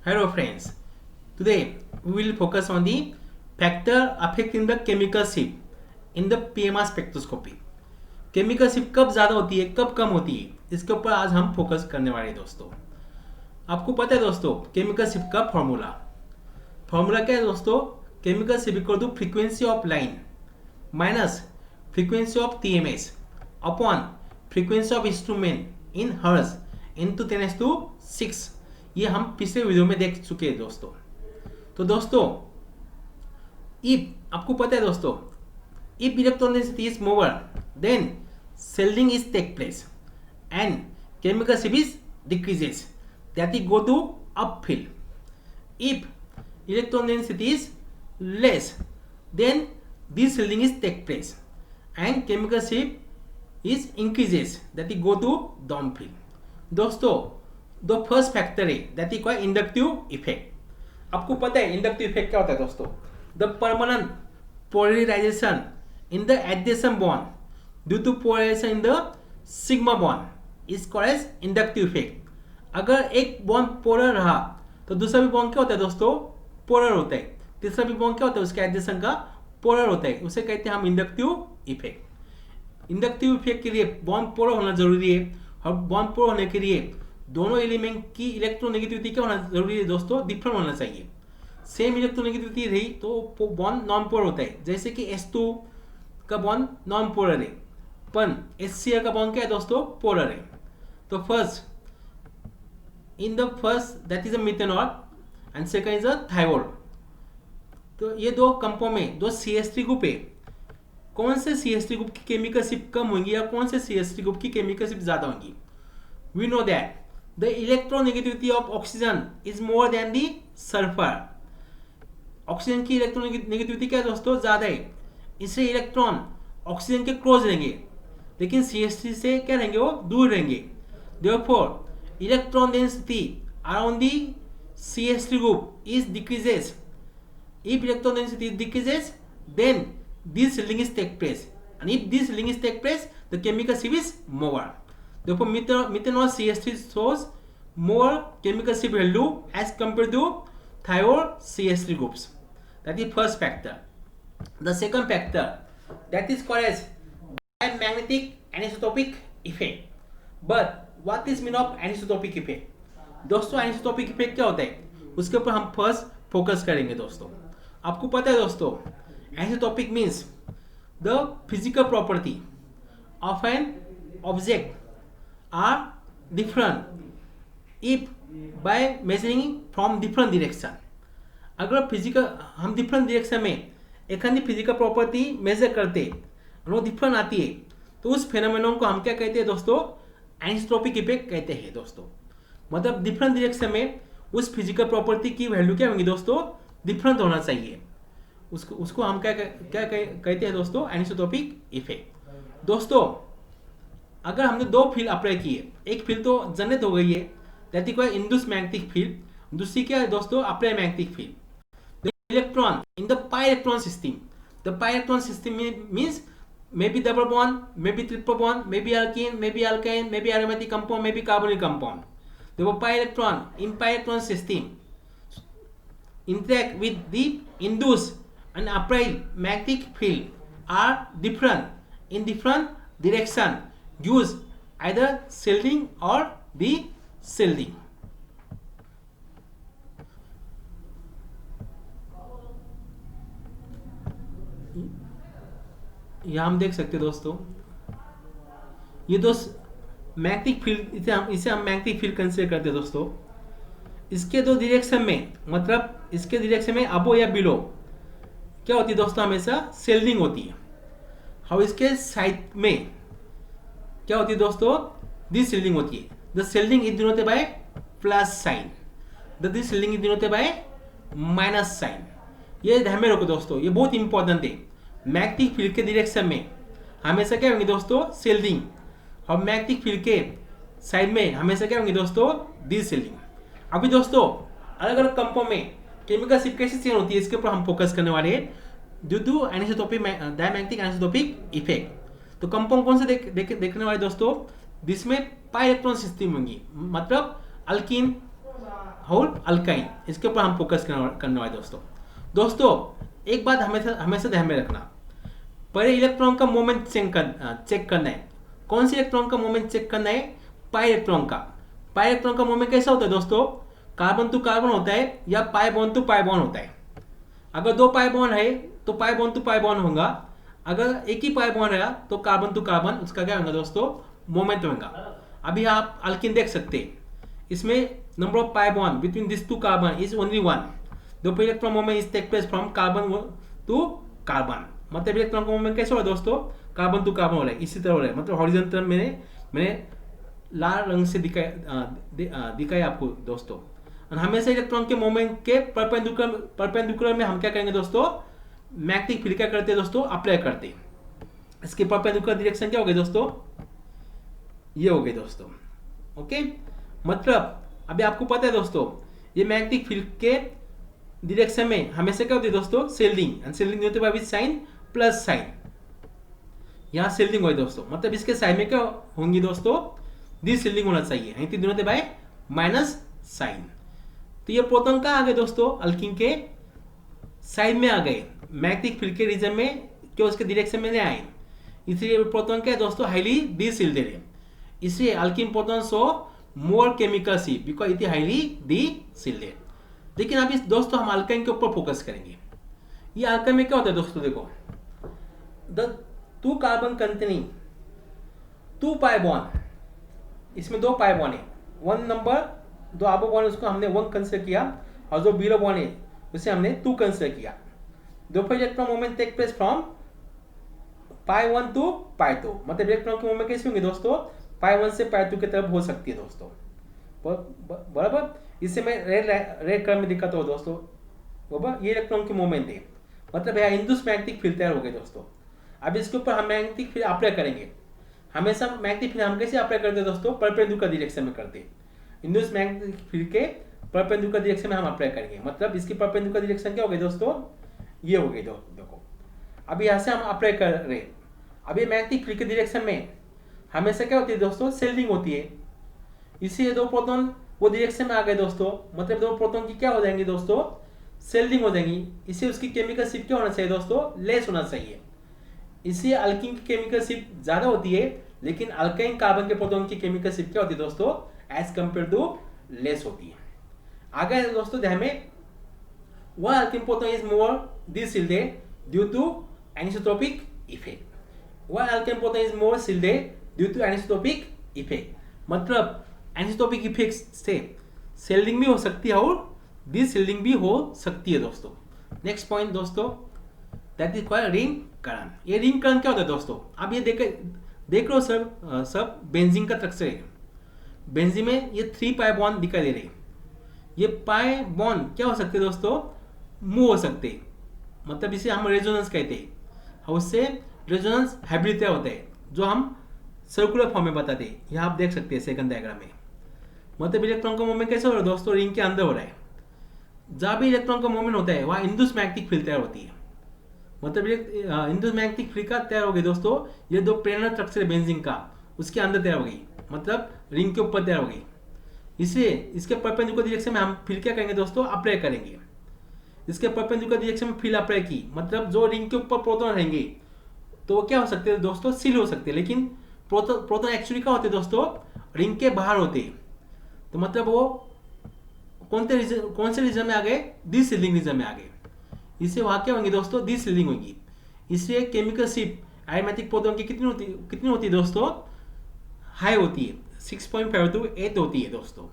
Hello friends, today we will focus on the factor affecting the chemical shift in the PMR spectroscopy. Chemical shift कब ज़्यादा होती है, कब कम होती है, इसके ऊपर आज हम फोकस करने वाले हैं दोस्तों। आपको पता है दोस्तों केमिकल शिफ्ट का फॉर्मूला फॉर्मूला क्या है दोस्तों? Chemical shift equal to frequency of line minus frequency of TMS upon frequency of instrument in hertz into 10⁶। ये हम पिछले वीडियो में देख चुके हैं दोस्तों। तो दोस्तों इफ आपको पता है दोस्तों, if electron density is more then shielding is take place and chemical shift is decreases that is go to up field. If electron density is less then this shielding is take place and chemical shift is increases that is go to down field। दोस्तों दो first factor है that is called inductive effect. आपको पता है inductive effect क्या होता है दोस्तों? The permanent polarization in the adjacent bond due to polarization in the sigma bond is called as inductive effect. अगर एक बॉन्ड पोलर रहा तो दूसरा भी बॉन्ड क्या होता है दोस्तों? पोलर होता है। तीसरा भी बॉन्ड क्या होता है? उसके एडजेसेंट का पोलर होता है। उसे कहते हैं हम इंडक्टिव इफेक्ट। इंडक्टिव इफेक्ट के लिए बॉन्ड पोलर होना जरूरी है और बॉन्ड पोलर होने के लिए दोनों एलिमेंट की इलेक्ट्रोनेगेटिविटी क्या होना जरूरी है दोस्तों? डिफरेंट होना चाहिए। सेम इलेक्ट्रोनेगेटिविटी रही तो बॉन्ड नॉन पोलर होता है। जैसे कि H2 का बॉन्ड नॉन पोलर है, पर HCl का बॉन्ड क्या है दोस्तों? पोलर है। तो first that is a methanol and second is a thiol. तो ये दो कंपाउंड में दो CH3 ग्रुप है। कौन से CH3 ग्रुप की केमिकल शिफ्ट कम होंगी या कौन से CH3 ग्रुप की केमिकल शिफ्ट ज्यादा होंगी? We know that the electronegativity of oxygen is more than the sulphur. Oxygen की इलेक्ट्रोनेगेटिविटी क्या है दोस्तों? ज्यादा है, इसलिए इलेक्ट्रॉन ऑक्सीजन के क्लोज रहेंगे, लेकिन CH3 से क्या रहेंगे? वो दूर रहेंगे। Therefore electron density around the CH3 group is decreases. If electron density decreases, then this shielding is take place, and if this shielding is take place, the chemical shift is more. Therefore, methanol CH3 shows more chemical shift value as compared to thiol CH3 groups. That is first factor. The second factor that is called as diamagnetic anisotropic effect. But what is mean of anisotropic effect? दोस्तों anisotropic effect क्या होता है? उसके ऊपर हम first focus करेंगे दोस्तों। आपको पता है दोस्तों anisotropic means the physical property of an object are different if by measuring from different direction. अगर फिजिकल हम डिफरेंट डायरेक्शन में एखादी फिजिकल प्रॉपर्टी मेजर करते और वो डिफरेंट आती है तो उस फेनोमेनन को हम क्या कहते हैं दोस्तों? एनिसोटोपिक इफेक्ट कहते हैं दोस्तों। मतलब डिफरेंट डायरेक्शन में उस फिजिकल प्रॉपर्टी की वैल्यू क्या होंगी दोस्तों? डिफरेंट होना चाहिए। उसको हम क्या कहते हैं दोस्तों? एनिसोटोपिक इफेक्ट। दोस्तों अगर हमने दो फील्ड अप्लाई किए, एक फील्ड तो जनरेट हो गई है that is called induce magnetic field, दूसरी क्या है दोस्तों? Apply magnetic field. The electron in the pi electron system, the pi electron system means may be double bond, may be triple bond, may be alkyne, may be alkyne, may be aromatic compound, may be carbonic compound. The pi electron in pi electron system interact with the induced and applied magnetic field are different in different direction, use either shielding or the shielding। यह हम देख सकते हैं दोस्तों, ये दो magnetic field, इसे हम मैग्नेटिक फील्ड कंसीडर करते हैं दोस्तों। इसके दो डायरेक्शन में, मतलब इसके डायरेक्शन में अबो या बिलो क्या होती है दोस्तों? हमेशा शेल्डिंग होती है। और इसके साइड में क्या होती है दोस्तों? दिस शेल्डिंग होती है। The shielding is denoted by plus sign, the this shielding is denoted by minus sign. ये ध्यान में रखो दोस्तों, ये बहुत इंपॉर्टेंट है। मैग्नेटिक फील्ड के डायरेक्शन में हमेशा क्या होंगे दोस्तों? शेल्डिंग, और मैग्नेटिक फील्ड के साइड में हमेशा क्या होंगे दोस्तों? D shielding. अभी दोस्तों अलग अलग कंपाउंड में केमिकल शिफ्ट कैसे चेंज होती है इसके ऊपर हम फोकस करने वाले हैं ड्यू टू एनिसोटोपिक डायमैग्नेटिक एनिसोटोपिक इफेक्ट। तो कंपाउंड कौन से देखने वाले दोस्तों? जिसमें पाई इलेक्ट्रॉन सिस्टम होंगी, मतलब अल्कीन और अल्काइन, इसके ऊपर हम फोकस करने वाले दोस्तों एक बात हमेशा ध्यान में रखना, पहले इलेक्ट्रॉन का मोमेंट चेक करना है। कौन सी इलेक्ट्रॉन का मोमेंट चेक करना है? पाई इलेक्ट्रॉन का। पाई इलेक्ट्रॉन का मोमेंट कैसा होता है दोस्तों? कार्बन टू कार्बन होता है या pi bond to pi bond होता है। अगर दो पाई बॉन्ड है तो pi bond to pi bond होगा। अगर एक ही पाई बॉन्ड है तो कार्बन टू कार्बन, उसका क्या होगा दोस्तों? मोमेंट होगा। अभी आप अल्किन देख सकते हैं, इसमें number of pi bond between this two carbon is only 1। The electron movement is take place from carbon to carbon. मतलब इलेक्ट्रॉन का मूवमेंट कैसे हो रहा है दोस्तों? कार्बन टू कार्बन हो रहा है, इसी तरह हो रहा है। मतलब हॉरिजॉन्टल मैंने लाल रंग से दिखाया आपको दोस्तों। और हमेशा इलेक्ट्रॉन के मूवमेंट के परपेंडिकुलर में हम क्या करेंगे दोस्तों? मैग्नेटिक फील्ड क्या करते हैं दोस्तों? अप्लाई करते हैं। इसके परपेंडिकुलर डायरेक्शन क्या हो गई दोस्तों? ये हो गई दोस्तों। ओके, मतलब अभी आपको पता है दोस्तों, ये मैग्नेटिक फील्ड के डायरेक्शन में हमेशा क्या होती है दोस्तों? शील्डिंग। एंड शील्डिंग होते हैं साइन प्लस साइन, यहाँ शील्डिंग हुई दोस्तों। मतलब इसके साइड में क्या होंगी दोस्तों? दी शील्डिंग होना चाहिए, यहीं तीन होते बाय माइनस साइन। तो ये प्रोटॉन कहाँ आ गए दोस्तों? अल्किन के साइड में आ गए, मैग्नेटिक फील्ड के रीजन में, क्यों? उसके डायरेक्शन में नहीं आए, इसलिए प्रोटॉन क्या है दोस्तों? हाईली डी शील्डेड है। इसलिए alkene proton show more chemical ship because it is highly D shielded. लेकिन अभी दोस्तों हम अल्काइन के ऊपर फोकस करेंगे। ये अल्काइन में क्या होता है दोस्तों? देखो, the two carbon containing two pi bond, इसमें दो पाई बॉन्ड है, वन नंबर दो आबो बॉन्ड उसको हमने 1 कंसीडर किया, और जो बीरो बॉन्ड है उसे हमने 2 कंसीडर किया। दो electron movement take place from pi 1 to pi 2। मतलब इलेक्ट्रॉन की मूवमेंट कैसी होंगी दोस्तों? पाई 1 से पाई 2 की तरफ हो सकती है दोस्तों, बराबर। इससे मैं रेड कलर में दिखाता हूँ दोस्तों, बराबर। ये इलेक्ट्रॉन की मूवमेंट है, मतलब यहाँ इंड्यूस्ड मैग्नेटिक फील्ड तैयार हो गए दोस्तों। अब इसके ऊपर हम मैग्नेटिक फील्ड अप्लाई करेंगे। हमेशा मैग्नेटिक फील्ड हम कैसे अप्लाई करते हैं दोस्तों? परपेंडिकुलर डायरेक्शन में करते हैं। इंड्यूस्ड मैग्नेटिक फील्ड के परपेंडिकुलर डायरेक्शन में हम अप्लाई करेंगे। मतलब इसकी परपेंडिकुलर डायरेक्शन क्या हो गई दोस्तों? ये हो गई देखो। अभी यहाँ से हम अप्लाई कर रहे हैं। अभी मैग्नेटिक फील्ड के डायरेक्शन में हमेशा क्या होती है दोस्तों? शील्डिंग होती है। इसीलिए दो प्रोटॉन वो डायरेक्शन में आ गए दोस्तों, मतलब दो प्रोटॉन की क्या हो जाएंगी दोस्तों? शील्डिंग हो जाएंगी। इससे उसकी केमिकल शिप क्या होना चाहिए दोस्तों? लेस होना चाहिए। इसलिए अल्किन की केमिकल शिप ज्यादा होती है, लेकिन अल्काइन कार्बन के प्रोटॉन की केमिकल शिप क्या होती है दोस्तों? एज कंपेयर टू लेस होती है। आगे दोस्तों ध्यान में, one alkyne proton is more deshielded due to anisotropic effect. One alkyne proton is more shielded due to anisotropic effect. मतलब एनिसोट्रोपिक इफेक्ट से शील्डिंग भी हो सकती है और डी-शील्डिंग भी हो सकती है दोस्तों। नेक्स्ट पॉइंट दोस्तों, दैट इज कॉल्ड रिंग करण। ये रिंग करण क्या होता है दोस्तों? अब ये देख लो सब बेंजीन का स्ट्रक्चर है। बेंजीन में ये 3 पाई बॉन्ड दिखाई दे रहे हैं। ये पाई बॉन्ड क्या हो सकते हैं दोस्तों? मूव हो सकते हैं, मतलब इसे हम रेजोनेंस कहते हैं। और उससे रेजोनेंस हाइब्रिड होता है, जो हम सर्कुलर फॉर्म में बताते हैं। यहाँ आप देख सकते हैं सेकंड डायग्राम में। मतलब इलेक्ट्रॉन का मूवमेंट कैसे हो रहा है दोस्तों? रिंग के अंदर हो रहा है। जहाँ भी इलेक्ट्रॉन का मूवमेंट होता है वहाँ इंड्यूस्ड मैग्नेटिक फील्ड तैयार होती है। मतलब इंड्यूस्ड मैग्नेटिक फील्ड का तैयार हो गई दोस्तों। ये दो प्लेनर स्ट्रक्चर बेंजीन का उसके अंदर तैयार हो गई, मतलब रिंग के ऊपर तैयार हो गई। इसलिए इसके परपेंडिकुलर डायरेक्शन में हम फील्ड क्या करेंगे दोस्तों? अप्लाई करेंगे। इसके परपेंडिकुलर डायरेक्शन में फील्ड अप्लाई की, मतलब जो रिंग के ऊपर प्रोटॉन रहेंगे तो वो क्या हो सकते हैं दोस्तों? सील हो सकते हैं। लेकिन प्रोटॉन एक्चुअली क्या होते हैं दोस्तों? रिंग के बाहर होते हैं। तो मतलब वो कौन से रीजन में आ गए? डी शील्डिंग रीजन में आ गए। इससे वहां क्या होंगे दोस्तों? डी शील्डिंग होगी। इसलिए केमिकल शिप एरोमेटिक प्रोटॉन की कितनी होती है दोस्तों? हाई होती है, 6.5 to 8 होती है दोस्तों।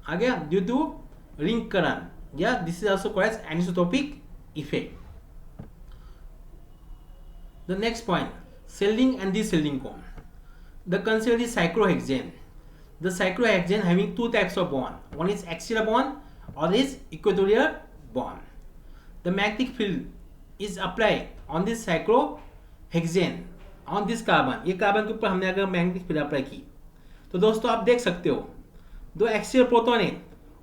आ गया ड्यू टू रिंग करण, या this is also called as anisotropic effect. The next point, shielding and deshielding cone. The consider is cyclohexane. The cyclohexane having 2 types of bond. One is axial bond, or is equatorial bond. The magnetic field is applied on this cyclohexane on this carbon. ये carbon के ऊपर हमने अगर magnetic field apply की तो दोस्तों आप देख सकते हो दो एक्सियल प्रोटॉन है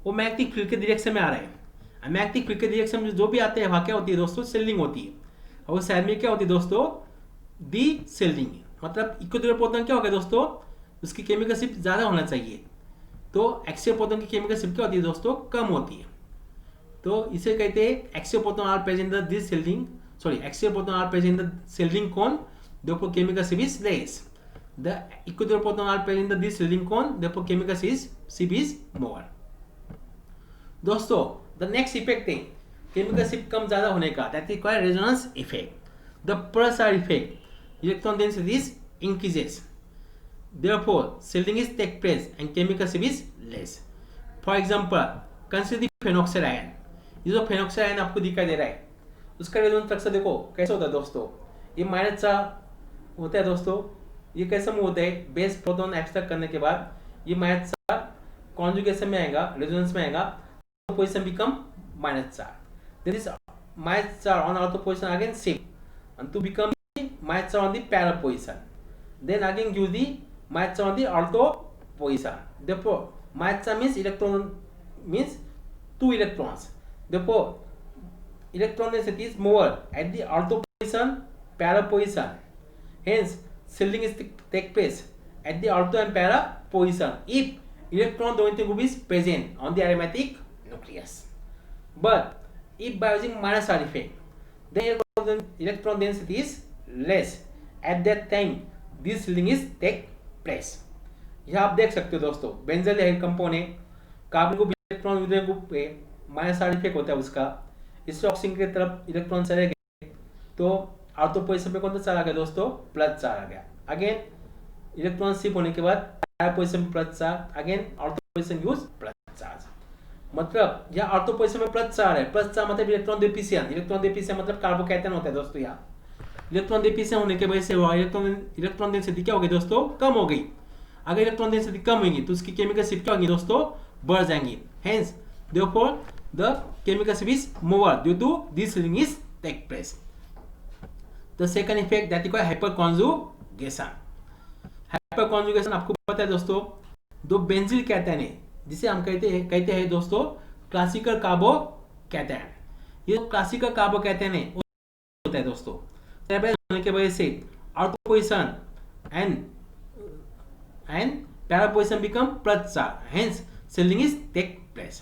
वो मैग्नेटिक फील्ड के डायरेक्शन में आ रहे हैं। मैग्नेटिक फील्ड के डायरेक्शन में जो भी आते हैं वहाँ क्या होती है दोस्तों? शील्डिंग होती है। और साइड में क्या होती है दोस्तों? D shielding. मतलब इक्वेटोरियल प्रोटॉन क्या हो गया दोस्तों? उसकी केमिकल शिप ज़्यादा होना चाहिए, तो एक्सियल प्रोटॉन की केमिकल शिफ्ट क्या होती है दोस्तों, कम होती है। तो इसे कहते हैं axial proton are present in this cell ring, axial proton are present in the cell ring cone, therefore chemical shift is less. The equatorial proton are present in this seal ring cone, therefore chemical shift is more. दोस्तों the next effect है chemical shift कम ज्यादा होने का, that is called resonance effect. The Pulsar effect, electron density is increases, therefore shielding is take place and chemical shift is less. For example, consider the phenoxide ion. ये जो phenoxide ion आपको दिखाई दे रहा है उसका रेजोनेंस स्ट्रक्चर देखो कैसे होता है दोस्तों, ये -4 होता है दोस्तों। ये कैसे मूव होता है, बेस प्रोटॉन एक्सट्रैक्ट करने के बाद ये -4 कॉन्जुगेशन में आएगा, रेजोनेंस में आएगा, तो position become -4, then this -4 on ortho position again shift and to become -4 on the para position, then again use the -4 on the ortho position. Therefore -4 means electron means 2 electrons, therefore electron density is more at the ortho position, para position, hence shielding is take place at the ortho and para position if electron donating group is present on the aromatic nucleus. But if by using -R effect, then electron density is less, at that time this shielding is take place. यह आप देख सकते हो दोस्तों, benzyl है compound है, carbon group electron group पे -R effect होता है उसका, इससे ऑक्सीजन की तरफ इलेक्ट्रॉन चले गए तो ऑर्थो पोजीशन पे कौन सा चार्ज आ गया दोस्तों, +4 आ गया। अगेन इलेक्ट्रॉन शिफ्ट होने के बाद पैरा पोजीशन में +4, अगेन ऑर्थो पोजीशन यूज +4, मतलब यह ऑर्थो पोजीशन में +4 है, +4 मतलब इलेक्ट्रॉन डिफिशिएंट, इलेक्ट्रॉन डिफिशिएंट मतलब कार्बोकैटायन होता है दोस्तों। यहाँ इलेक्ट्रॉन डिफिशिएंट होने की वजह से इलेक्ट्रॉन डेंसिटी क्या हो गई दोस्तों, कम हो गई। अगर इलेक्ट्रॉन डेंसिटी कम होगी तो उसकी केमिकल शिफ्ट क्या होगी दोस्तों, बढ़ जाएंगी, hence therefore the chemical shift is more due to this shielding is take place. The second effect that is called hyperconjugation. Hyperconjugation आपको पता है दोस्तों, दो बेंजील कैटायन है जिसे हम कहते हैं दोस्तों क्लासिकल कार्बोकैटायन। ये क्लासिकल कार्बोकैटायन है होता है दोस्तों, होने की वजह से ortho position and para position become +4, hence shielding is take place.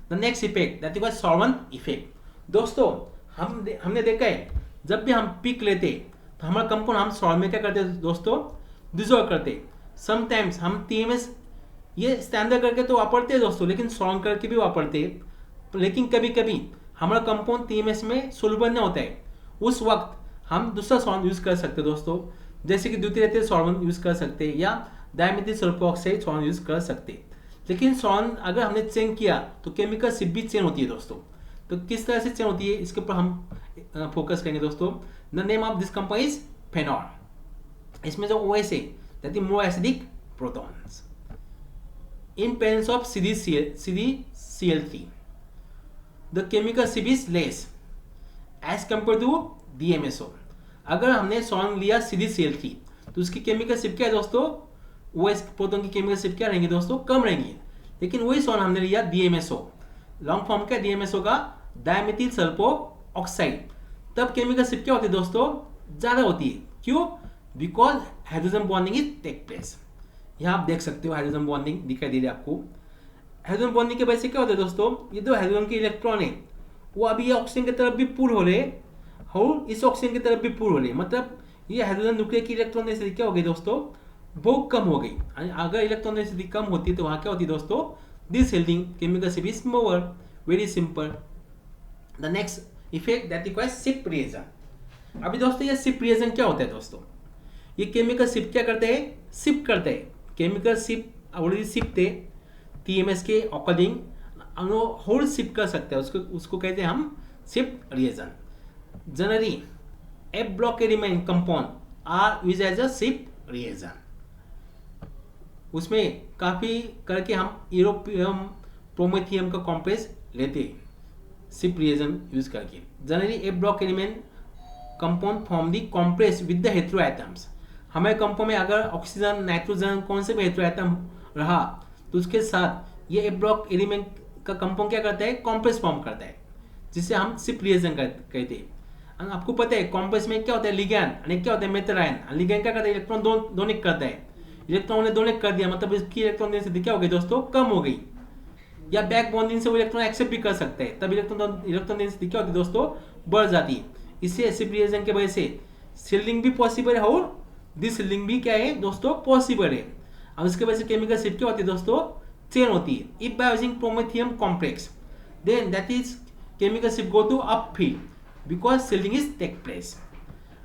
The next effect that is called solvent effect. दोस्तों हमने देखा है जब भी हम पिक लेते तो हमारा कंपाउंड हम सॉल्व में क्या करते दोस्तों, डिजोल्व करते। समटाइम्स हम TMS ये स्टैंडर्ड करके तो वापरते हैं दोस्तों, लेकिन सॉल्व करके भी वापरते, लेकिन कभी कभी हमारा कंपाउंड TMS में सोल्यूबल नहीं होता है, उस वक्त हम दूसरा सॉल्वेंट यूज कर सकते दोस्तों, जैसे कि द्वितीय सॉल्वेंट यूज कर सकते या dimethyl sulphur oxide solvent use कर सकते। लेकिन सॉल्वेंट अगर हमने चेंज किया तो केमिकल शिफ्ट भी चेंज होती है दोस्तों। तो किस तरह से चेंज होती है इसके ऊपर हम फोकस करेंगे दोस्तों। The name of this compound is phenol. इसमें जो OH है that is more acidic protons in presence of CdCl3 the chemical shift is less as compare to DMSO। अगर हमने सॉल्वेंट लिया CdCl3 तो उसकी केमिकल शिफ्ट क्या है दोस्तों, OH प्रोटॉन की केमिकल शिफ्ट क्या रहेंगी दोस्तों, कम रहेंगी। लेकिन वही सॉल्वेंट हमने लिया DMSO, लॉन्ग फॉर्म क्या DMSO का डायमेथिल सल्फर ऑक्साइड, तब केमिकल शिफ्ट क्या होती है दोस्तों, ज्यादा होती है। क्यों, because hydrogen bonding is take place. यहाँ आप देख सकते हो हाइड्रोजन बॉन्डिंग दिखाई दे रही है आपको। हाइड्रोजन बॉन्डिंग की वजह से क्या होता है दोस्तों, ये जो हाइड्रोजन के इलेक्ट्रॉन है वो अभी ये ऑक्सीजन की तरफ भी पुल हो रहे और इस ऑक्सीजन की तरफ भी पुल हो रहे, मतलब ये हाइड्रोजन न्यूक्लियर की इलेक्ट्रॉन डेंसिटी क्या हो गई दोस्तों, बहुत कम हो गई। अगर इलेक्ट्रॉन डेंसिटी कम होती तो वहाँ क्या होती दोस्तों, this shielding chemical shift is more, very simple. The next effect that requires shift reaction. अभी दोस्तों ये शिफ्ट रिएक्शन क्या होता है दोस्तों, ये केमिकल शिफ्ट क्या करते हैं, शिफ्ट करते हैं। केमिकल शिफ्ट ऑलरेडी शिफ्ट है TMS के अकॉर्डिंग होल शिफ्ट कर सकते हैं, उसको कहते हैं हम shift reaction. Generally F block element compound are used as a shift reaction। उसमें काफ़ी करके हम यूरोपियम प्रोमेथियम का कॉम्प्लेक्स लेते हैं शिफ्ट रिएक्शन यूज करके। Generally F block element compound form the complex with the hetero atoms. हमारे compound में अगर ऑक्सीजन नाइट्रोजन कौन से भी हेटेरो एटम रहा तो उसके साथ ये F block एलिमेंट का कंपाउंड क्या करता है, कॉम्प्लेक्स फॉर्म करता है, जिसे हम शिफ्ट रिएक्शन कहते हैं। आपको पता है कॉम्प्लेक्स में क्या होता है, लिगैंड, क्या होता है मेथल आयन। लिगैंड क्या करता है, इलेक्ट्रॉन डोनेट करता है, इलेक्ट्रॉन ने डोनेट कर दिया, मतलब इसकी इलेक्ट्रॉन डेंसिटी क्या हो गई दोस्तों, कम हो गई। या बैक बॉन्डिंग से वो इलेक्ट्रॉन एक्सेप्ट भी कर सकते हैं, तब इलेक्ट्रॉन डेंसिटी क्या होती है दोस्तों, बढ़ जाती है। इससे एसिड रिएक्शन की वजह से सील्डिंग भी पॉसिबल है और डिसील्डिंग भी क्या है दोस्तों, पॉसिबल है। अब इसके वजह से केमिकल शिफ्ट क्या होती है दोस्तों, चेन होती है। If by using promethium complex then that is chemical shift go to upfield because shielding is take place,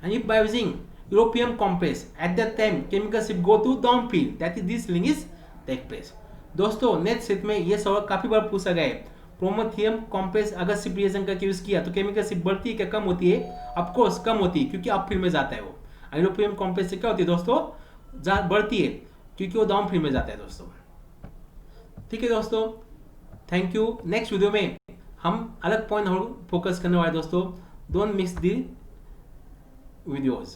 and if by using europium complex at that time chemical shift go to downfield that is this shielding is take place। दोस्तों next set में ये सवाल काफी बार पूछा गया है, promethium complex अगर shift reaction का यूज किया तो केमिकल शिफ्ट बढ़ती है क्या कम होती है, ऑफ कोर्स कम होती है क्योंकि अपफील्ड में जाता है वो। यूरोपियम कॉम्प्लेक्स से क्या होती है दोस्तों, बढ़ती है क्योंकि वो डाउनफील्ड में जाता है दोस्तों। ठीक है दोस्तों, थैंक यू। नेक्स्ट वीडियो में हम अलग पॉइंट फोकस करने वाले दोस्तों, डोंट मिस दी वीडियोज।